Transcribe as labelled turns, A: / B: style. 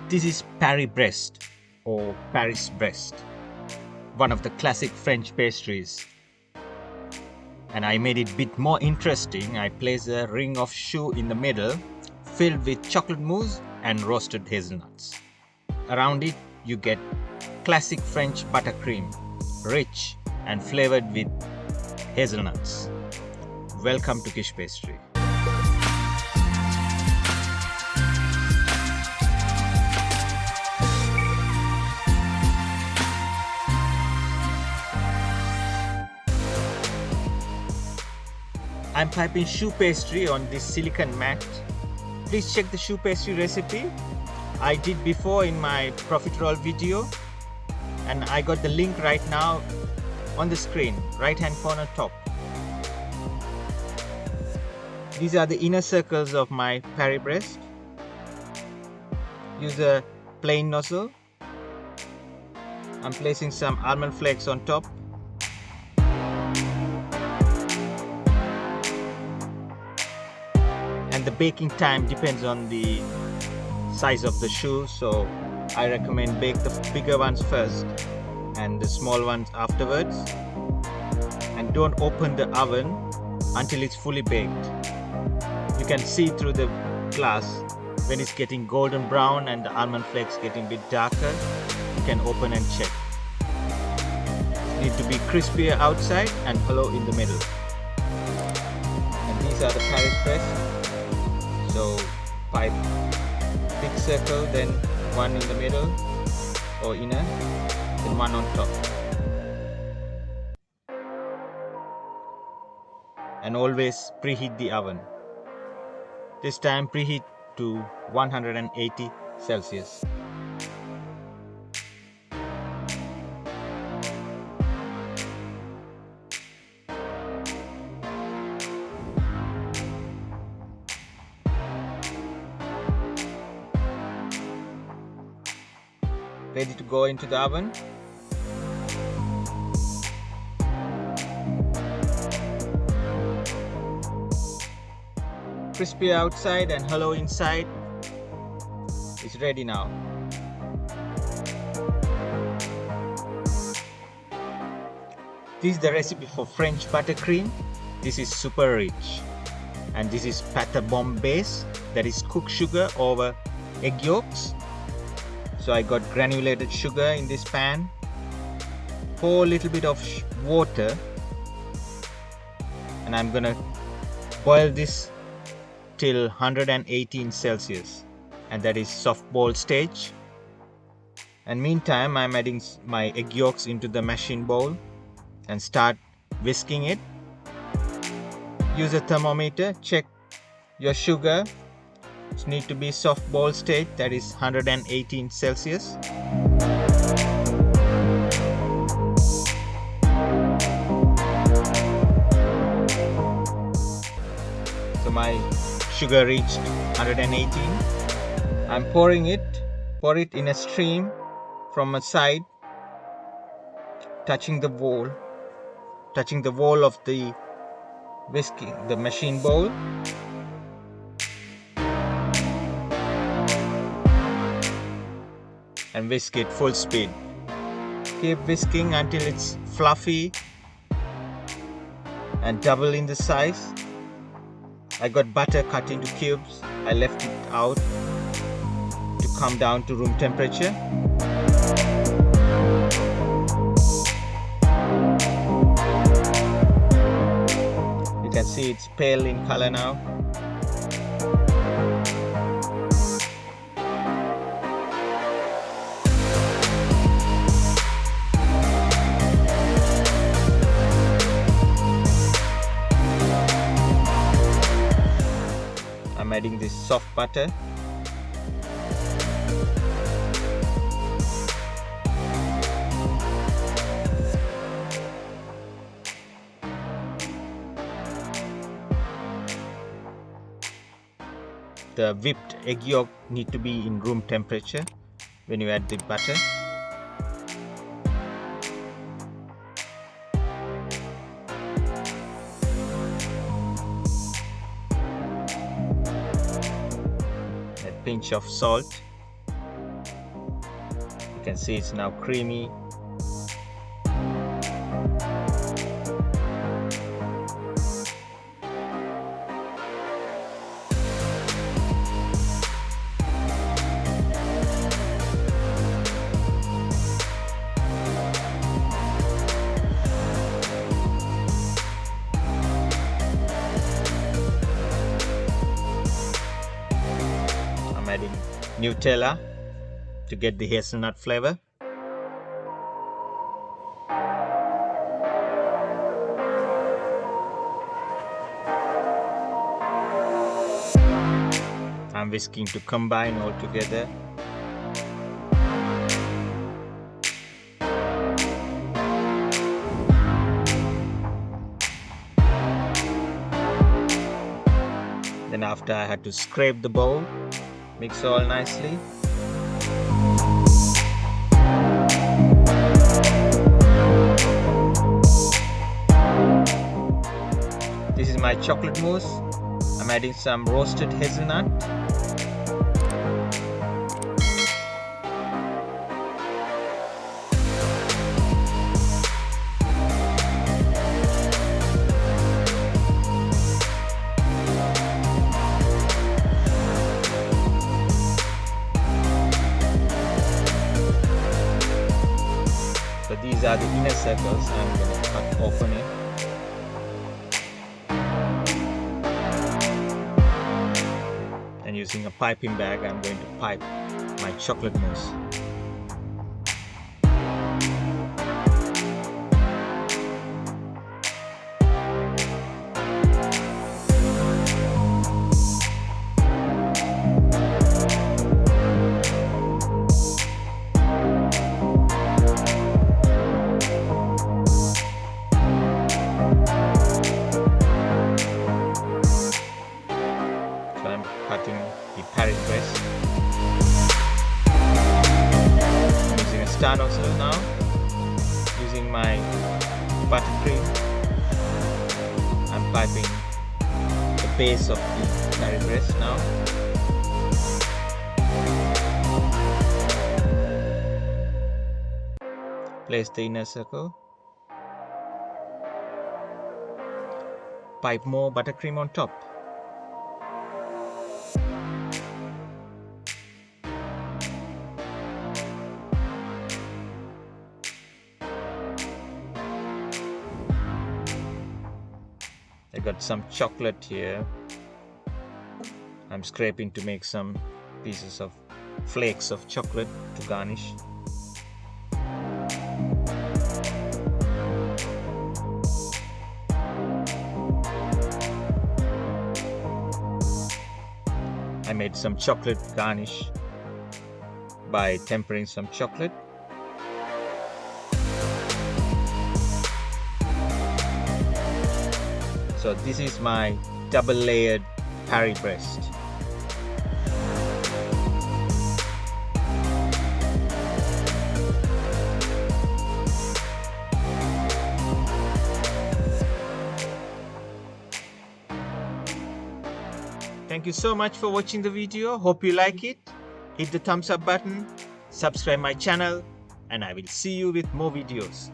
A: This is Paris Brest or Paris Brest, one of the classic French pastries. And I made it a bit more interesting. I placed a ring of choux in the middle, filled with chocolate mousse and roasted hazelnuts. Around it you get classic French buttercream, rich and flavored with hazelnuts. Welcome to Quiche Pastry. I'm typing choux pastry on this silicone mat. Please check the choux pastry recipe I did before in my profiterole video, and I got the link right now on the screen, right hand corner top. These are the inner circles of my Paris Brest. Use a plain nozzle. I'm placing some almond flakes on top. And the baking time depends on the size of the choux, so I recommend bake the bigger ones first and the small ones afterwards. And don't open the oven until it's fully baked. You can see through the glass when it's getting golden brown and the almond flakes getting a bit darker. You can open and check. It needs to be crispier outside and hollow in the middle. And these are the Paris Brest. So 5 big circle, then one in the middle or inner, then one on top. And always preheat the oven. This time preheat to 180 Celsius. Ready to go into the oven. Crispy outside and hollow inside. It's ready now. This is the recipe for French buttercream. This is super rich. And this is pâte bombe base, that is cooked sugar over egg yolks. So I got granulated sugar in this pan. Pour a little bit of water, and I'm gonna boil this till 118 Celsius, and that is soft boil stage. And meantime I'm adding my egg yolks into the machine bowl and start whisking it. Use a thermometer, check your sugar. It needs to be soft boil state, that is 118 Celsius. So my sugar reached 118. I'm pouring it. Pour it in a stream from a side, touching the wall of the whisking, the machine bowl. And whisk it full speed. Keep whisking until it's fluffy and double in the size. I got butter cut into cubes. I left it out to come down to room temperature. You can see it's pale in color now. I'm adding this soft butter. The whipped egg yolk need to be in room temperature when you add the butter. pinch of salt. see it's now creamy. I'm adding Nutella to get the hazelnut flavor. I'm whisking to combine all together. Then after I had to scrape the bowl, mix all nicely. This is my chocolate mousse. I'm adding some roasted hazelnut. So these are the inner circles. I'm going to cut open it. And using a piping bag, I'm going to pipe my chocolate mousse. Cutting the Paris Brest. I'm using a star nozzle now, using my buttercream. I'm piping the base of the Paris Brest now. Place the inner circle. Pipe more buttercream on top. I got some chocolate here. I'm scraping to make some pieces of flakes of chocolate to garnish. I made some chocolate garnish by tempering some chocolate. So this is my double layered Paris Brest. Thank you so much for watching the video. Hope you like it. Hit the thumbs up button, subscribe my channel, and I will see you with more videos.